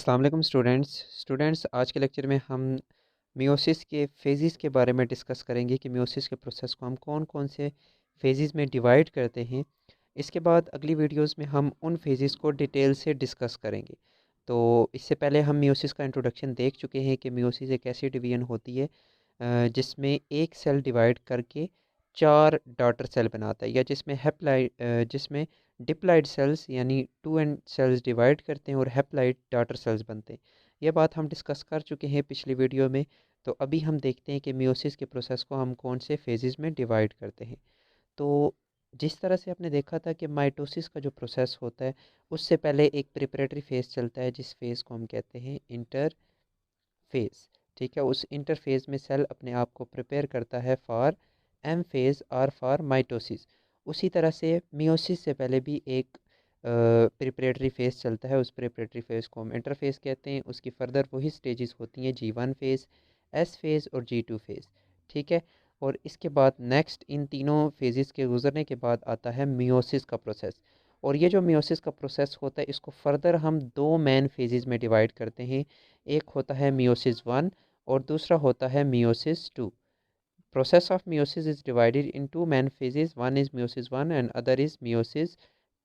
अस्सलाम वालेकुम स्टूडेंट्स आज के लेक्चर में हम मियोसिस के फेजेस के बारे में डिस्कस करेंगे कि मियोसिस के प्रोसेस को हम कौन कौन से फेजेस में डिवाइड करते हैं। इसके बाद अगली वीडियोस में हम उन फेजेस को डिटेल से डिस्कस करेंगे। तो इससे पहले हम मियोसिस का इंट्रोडक्शन देख चुके हैं कि मियोसिस एक ऐसी डिवीजन होती है जिसमें एक सेल डिवाइड करके चार डॉटर सेल बनाता है, या जिसमें डिप्लॉइड सेल्स यानी टू एंड सेल्स डिवाइड करते हैं और हैप्लॉइड डॉटर सेल्स बनते हैं। यह बात हम डिस्कस कर चुके हैं पिछली वीडियो में। तो अभी हम देखते हैं कि मियोसिस के प्रोसेस को हम कौन से फेजेस में डिवाइड करते हैं। तो जिस तरह से आपने देखा था कि माइटोसिस का जो प्रोसेस होता है उससे पहले एक प्रिपरेटरी फेज चलता है, जिस फेज़ को हम कहते हैं इंटर फेज़। ठीक है, उस इंटरफेज़ में सेल अपने आप को प्रिपेयर करता है फॉर एम फेज़ और फॉर माइटोसिस। उसी तरह से मियोसिस से पहले भी एक प्रिपरेटरी फेज़ चलता है, उस प्रिपरेटरी फेज़ को हम इंटरफेज़ कहते हैं। उसकी फर्दर वही स्टेजेस होती हैं, G1 फेज़, एस फेज़ और G2 फेज़। ठीक है, और इसके बाद नेक्स्ट इन तीनों फेजेस के गुजरने के बाद आता है मियोसिस का प्रोसेस। और ये जो मियोसिस का प्रोसेस होता है इसको फर्दर हम दो मेन फेजेस में डिवाइड करते हैं। एक होता है मियोसिस वन और दूसरा होता है meiosis two. Process of meiosis is divided in two main phases, one is meiosis one and other is meiosis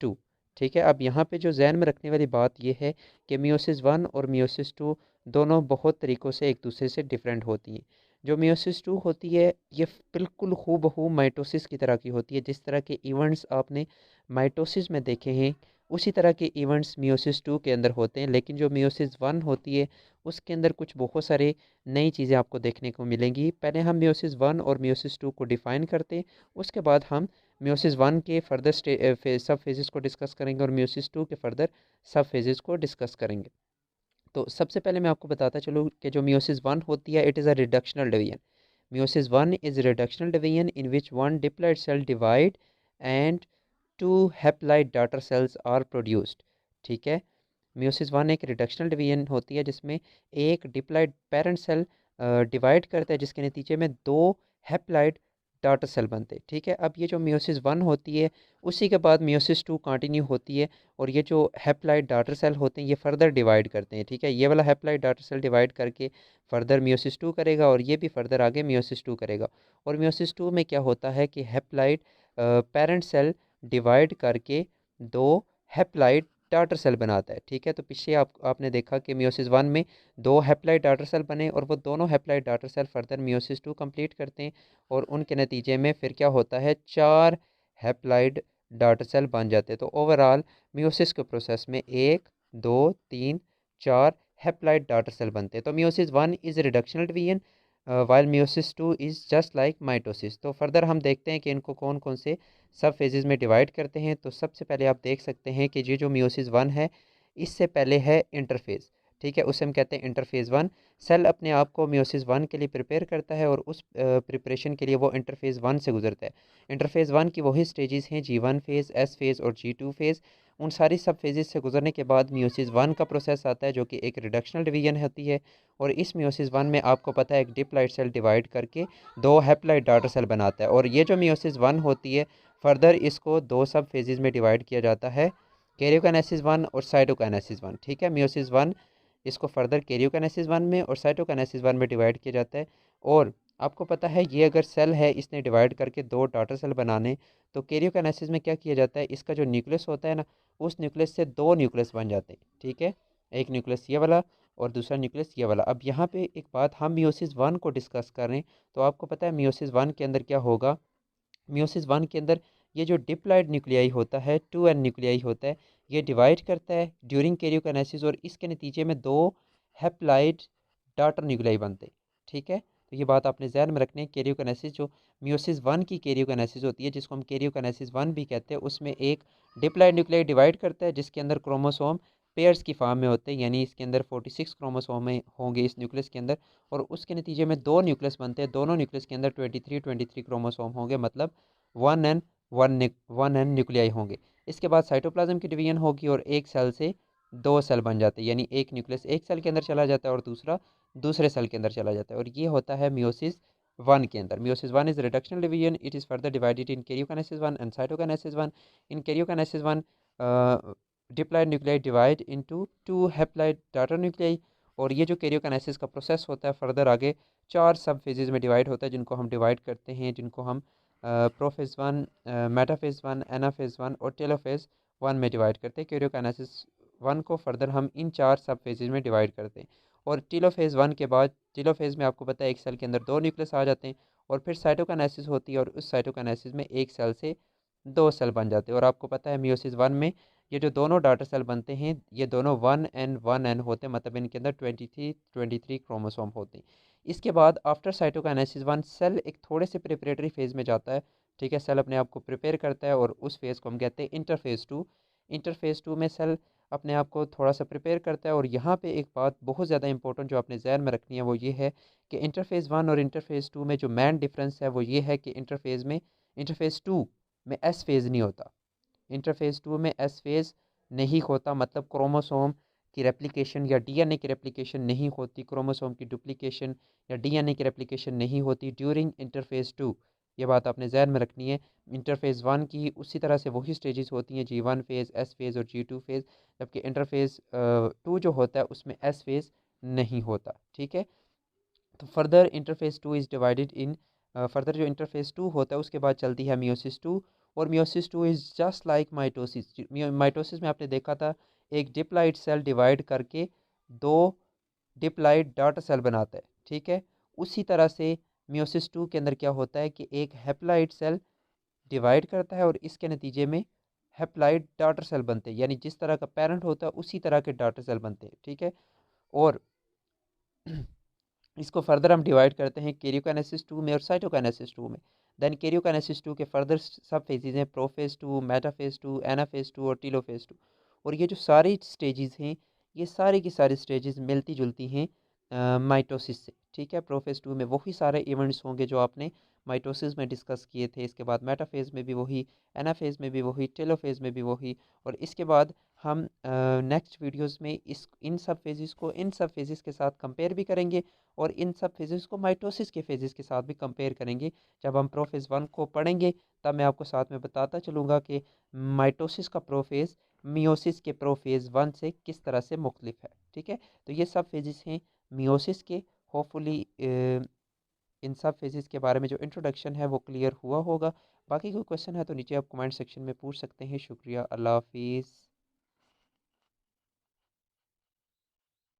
two. ठीक है, अब यहाँ पे जो जहन में रखने वाली बात यह है कि मियोसिस वन और मियोसिस टू दोनों बहुत तरीक़ों से एक दूसरे से डिफरेंट होती हैं। जो मियोसिस टू होती है ये बिल्कुल हूबहू माइटोसिस की तरह की होती है। जिस तरह के इवेंट्स आपने माइटोसिस में देखे हैं उसी तरह के इवेंट्स मियोसिस टू के अंदर होते हैं, लेकिन जो मियोसिस वन होती है उसके अंदर कुछ बहुत सारे नई चीज़ें आपको देखने को मिलेंगी। पहले हम मियोसिस वन और मियोसिस टू को डिफ़ाइन करते हैं, उसके बाद हम मियोसिस वन के फर्दर सब फेजेस को डिस्कस करेंगे और मियोसिस टू के फर्दर सब फेजेस को डिस्कस करेंगे। तो सबसे पहले मैं आपको बताता चलूँ कि जो मियोसिस वन होती है it is a reductional division. Meiosis one is a reductional division in which one diploid cell divide and two haploid daughter cells are produced। ठीक है, मियोसिस वन एक रिडक्शनल डिवीजन होती है जिसमें एक डिप्लॉइड पेरेंट सेल डिवाइड करता है, जिसके नतीजे में दो हैप्लॉइड डॉटर सेल बनते हैं। ठीक है, अब ये जो मियोसिस वन होती है उसी के बाद मियोसिस टू कंटिन्यू होती है और ये जो हैप्लॉइड डॉटर सेल होते हैं ये फर्दर डिवाइड करते हैं। ठीक है, ये वाला हैप्लॉइड डॉटर सेल डिवाइड करके फर्दर मियोसिस टू करेगा और ये भी फर्दर आगे मियोसिस टू करेगा। और मियोसिस टू में क्या होता है कि हैप्लॉइड पेरेंट सेल डिवाइड करके दो हैप्लॉइड डॉटर सेल बनाता है। ठीक है, तो पीछे आपने देखा कि मियोसिस वन में दो हैप्लॉइड डॉटर सेल बने और वो दोनों haploid daughter cell further meiosis two complete करते हैं और उनके नतीजे में फिर क्या होता है, चार हैप्लॉइड डॉटर सेल बन जाते हैं। तो ओवरऑल मियोसिस के प्रोसेस में एक, दो, तीन, चार हैप्लॉइड डॉटर सेल बनते हैं। तो meiosis one is reductional division while meiosis two is just like mitosis. तो फर्दर हम देखते हैं कि इनको कौन कौन से सब फेजेस में डिवाइड करते हैं। तो सबसे पहले आप देख सकते हैं कि ये जो मियोसिस वन है इससे पहले है इंटरफेज़। ठीक है, उसे हम कहते हैं इंटरफेज़ वन। सेल अपने आप को मियोसिस वन के लिए प्रिपेयर करता है और उस प्रिपरेशन के लिए वो इंटरफेज़ वन से गुजरता है। इंटरफेज़ वन की वही स्टेजेस हैं, G1 फेज़, एस फेज़ और G2 फेज़। उन सारी सब फेजेस से गुजरने के बाद मियोसिस वन का प्रोसेस आता है जो कि एक रिडक्शनल डिवीजन होती है। और इस मियोसिस वन में आपको पता है एक डिप्लॉइड सेल डिवाइड करके दो हैप्लॉइड डॉटर सेल बनाता है। और ये जो मियोसिस वन होती है फर्दर इसको दो सब फेजेस में डिवाइड किया जाता है, कैरियोकाइनेसिस वन और साइटोकाइनेसिस वन। ठीक है, मियोसिस वन इसको फर्दर कैरियोकाइनेसिस वन में और साइटोकाइनेसिस वन में डिवाइड किया जाता है। और आपको पता है ये अगर सेल है इसने डिवाइड करके दो डॉटर सेल बनाने, तो कैरियोकाइनेसिस में क्या किया जाता है, इसका जो न्यूक्लियस होता है ना उस न्यूक्लियस से दो न्यूक्लियस बन जाते हैं। ठीक है, एक न्यूक्लियस ये वाला और दूसरा न्यूक्लियस ये वाला। अब यहाँ पे एक बात, हम मियोसिस वन को डिस्कस कर रहे हैं तो आपको पता है मियोसिस वन के अंदर क्या होगा। मियोसिस वन के अंदर ये जो डिप्लॉइड न्यूक्लियाई होता है, टू एन न्यूक्लियाई होता है, ये डिवाइड करता है ड्यूरिंग कैरियोकाइनेसिस और इसके नतीजे में दो हैप्लॉइड डॉटर न्यूक्लियाई बनते हैं। ठीक है, तो ये बात आपने ध्यान में रखनी है। कैरियोकाइनेसिस जो मियोसिस वन की कैरियोकाइनेसिस होती है जिसको हम कैरियोकाइनेसिस वन भी कहते हैं, उसमें एक डिप्लॉइड न्यूक्लियाई डिवाइड करता है जिसके अंदर क्रोमोसोम पेयर्स की फॉर्म में होते हैं, यानी इसके अंदर 46 क्रोमोसोम होंगे इस न्यूक्लियस के अंदर। और उसके नतीजे में दो न्यूक्लियस बनते हैं, दोनों न्यूक्लियस के अंदर 23 क्रोमोसोम होंगे, मतलब one N one N nuclei होंगे। इसके बाद साइटोप्लाज्म की डिवीजन होगी और एक सेल से दो सेल बन जाते हैं, यानी एक न्यूक्लियस एक सेल के अंदर चला जाता है और दूसरा दूसरे सेल के अंदर चला जाता है। और ये होता है मियोसिस वन के अंदर। Meiosis one is reductional division, it is further divided in karyokinesis one and cytokinesis one. In karyokinesis one diploid nuclei divide into two haploid daughter nuclei. और ये जो कैरियोकाइनेसिस का प्रोसेस होता है फर्दर आगे 4 सब फेजेस में डिवाइड होता है, जिनको हम डिवाइड करते हैं, जिनको हम प्रोफेज 1, मेटाफेज 1, एनाफेज 1 और टेलोफेज 1 में डिवाइड करते हैं। कैरियोकाइनेसिस 1 को फर्दर हम इन 4 सब फेजेस में डिवाइड करते हैं। और टेलोफेज 1 के बाद, टेलोफेज में आपको पता है एक सेल के अंदर 2 न्यूक्लियस आ जाते हैं, और फिर साइटोकाइनेसिस होती है, और उस साइटोकाइनेसिस में एक सेल से 2 सेल बन जाते हैं। और आपको पता है मियोसिस 1 में ये जो दोनों डाटर सेल बनते हैं, ये दोनों 1n होते हैं, मतलब इनके अंदर 23 क्रोमोसोम होते हैं। इसके बाद आफ्टर साइटोकाइनेसिस 1 सेल एक थोड़े से प्रिपरेटरी फेज में जाता है। ठीक है, सेल अपने आप को प्रिपेयर करता है, और उस फेज़ को हम कहते हैं इंटरफेज़ 2। इंटरफेज़ 2 में सेल अपने आप को थोड़ा सा प्रिपेयर करता है। और यहाँ पे एक बात बहुत ज़्यादा इंपॉर्टेंट जो आपने जहन में रखनी है वो ये है कि इंटरफेज़ 1 और इंटरफेज़ 2 में जो मेन डिफरेंस है वो ये है कि इंटरफेज़ 2 में एस फेज़ नहीं होता। इंटरफेज़ 2 में एस फेज़ नहीं होता, मतलब क्रोमोसोम की रेप्लिकेशन या डीएनए की रेप्लिकेशन नहीं होती, क्रोमोसोम की डुप्लीकेशन या डीएनए की रेप्लिकेशन नहीं होती ड्यूरिंग इंटरफेज़ 2। ये बात आपने जहन में रखनी है। इंटरफेज़ 1 की उसी तरह से वही स्टेजेस होती हैं, G1 फेज़, एस फेज़ और G2 फेज़, जबकि इंटरफेज़ 2 जो होता है उसमें एस फेज़ नहीं होता। ठीक है, तो further interface 2 is divided in, further जो इंटरफेस 2 होता है उसके बाद चलती है मियोसिस 2। और meiosis 2 is just like mitosis. Mitosis में आपने देखा था एक डिप्लॉइड सेल डिवाइड करके 2 डिप्लॉइड डॉटर सेल बनाता है। ठीक है, उसी तरह से मियोसिस 2 के अंदर क्या होता है कि एक हैप्लॉइड सेल डिवाइड करता है, और इसके नतीजे में हैप्लॉइड डॉटर सेल बनते हैं, यानी जिस तरह का पेरेंट होता है उसी तरह के डॉटर सेल बनते हैं। ठीक है, और इसको फर्दर हम डिवाइड करते हैं कैरियोकाइनेसिस 2 में और साइटोकाइनेसिस 2 में। देन कैरियोकाइनेसिस 2 के फर्दर सब फेजेज हैं प्रोफेज 2, मेटाफेज 2, एनाफेज 2 और टीलोफेज 2। और ये जो सारी स्टेजेस हैं, ये सारी की सारी स्टेजेस मिलती जुलती हैं माइटोसिस से। ठीक है, प्रोफेज 2 में वही सारे इवेंट्स होंगे जो आपने माइटोसिस में डिस्कस किए थे। इसके बाद मेटाफेज में भी वही, एनाफेज में भी वही, टेलोफेज में भी वही। और इसके बाद हम नेक्स्ट वीडियोस में इस इन सब फेजेस को इन सब फेजेस के साथ कंपेयर भी करेंगे, और इन सब फेजेस को माइटोसिस के फेजेस के साथ भी कंपेयर करेंगे। जब हम प्रोफेज 1 को पढ़ेंगे तब मैं आपको साथ में बताता चलूँगा कि माइटोसिस का प्रोफेज मियोसिस के प्रोफेज 1 से किस तरह से मुख्तलिफ है। ठीक है, तो ये सब फेजेस हैं मियोसिस के। होपफुली इन सब फेजेस के बारे में जो इंट्रोडक्शन है वो क्लियर हुआ होगा। बाकी कोई क्वेश्चन है तो नीचे आप कमेंट सेक्शन में पूछ सकते हैं। शुक्रिया, अल्लाह हाफिज़।